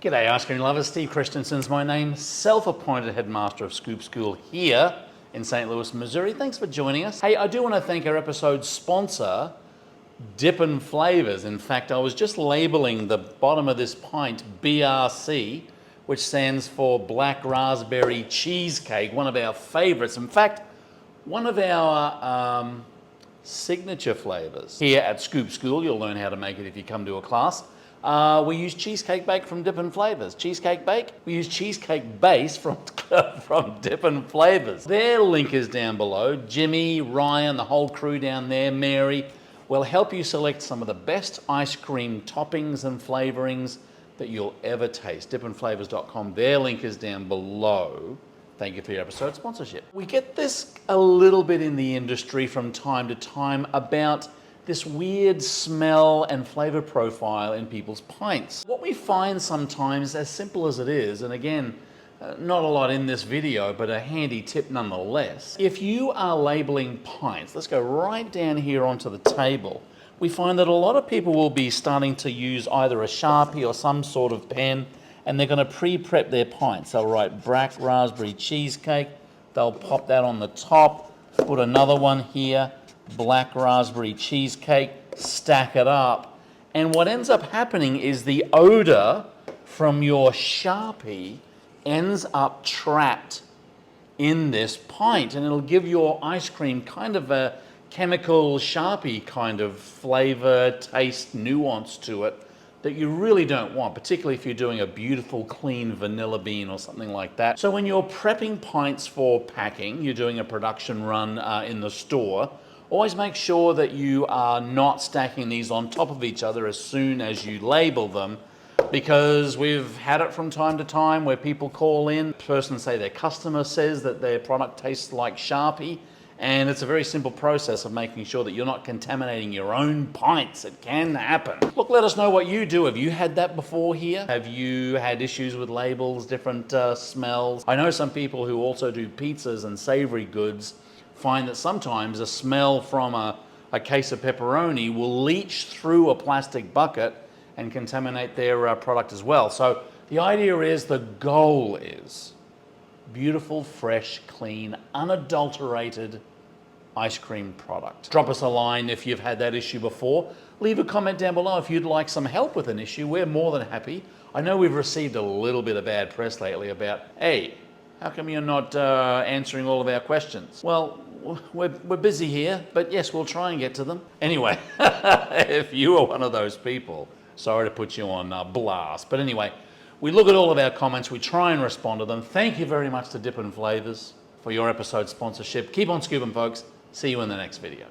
G'day ice cream lovers, Steve Christensen's my name, self-appointed headmaster of Scoop School here in St. Louis, Missouri. Thanks for joining us. Hey, I do want to thank our episode sponsor, Dippin' Flavors. In fact, I was just labeling the bottom of this pint BRC, which stands for Black Raspberry Cheesecake, one of our favorites. In fact, one of our signature flavors. Here at Scoop School, you'll learn how to make it if you come to a class. We use cheesecake bake from Dippin' Flavors. Cheesecake bake? We use cheesecake base from Dippin' Flavors. Their link is down below. Jimmy, Ryan, the whole crew down there, Mary, will help you select some of the best ice cream toppings and flavorings that you'll ever taste. DippinFlavors.com. Their link is down below. Thank you for your episode sponsorship. We get this a little bit in the industry from time to time about this weird smell and flavor profile in people's pints. What we find sometimes, as simple as it is, and again, not a lot in this video, but a handy tip nonetheless. If you are labeling pints, let's go right down here onto the table, we find that a lot of people will be starting to use either a Sharpie or some sort of pen, and they're going to pre-prep their pints. They'll write Black Raspberry Cheesecake, they'll pop that on the top, put another one here, Black Raspberry Cheesecake, stack it up, and what ends up happening is the odor from your Sharpie ends up trapped in this pint, and it'll give your ice cream kind of a chemical Sharpie kind of flavor, taste, nuance to it that you really don't want, particularly if you're doing a beautiful, clean vanilla bean or something like that. So when you're prepping pints for packing, you're doing a production run in the store, always make sure that you are not stacking these on top of each other as soon as you label them, because we've had it from time to time where people call in, person say their customer says that their product tastes like Sharpie, and it's a very simple process of making sure that you're not contaminating your own pints. It can happen. Look, let us know what you do. Have you had that before here? Have you had issues with labels, different smells? I know some people who also do pizzas and savory goods find that sometimes a smell from a case of pepperoni will leach through a plastic bucket and contaminate their product as well. So the idea is, the goal is beautiful, fresh, clean, unadulterated ice cream product. Drop us a line if you've had that issue before. Leave a comment down below if you'd like some help with an issue. We're more than happy. I know we've received a little bit of bad press lately about, hey, how come you're not answering all of our questions? Well, we're busy here, but yes, we'll try and get to them. Anyway, if you are one of those people, sorry to put you on blast. But anyway, we look at all of our comments, we try and respond to them. Thank you very much to Dippin' Flavors for your episode sponsorship. Keep on scooping, folks. See you in the next video.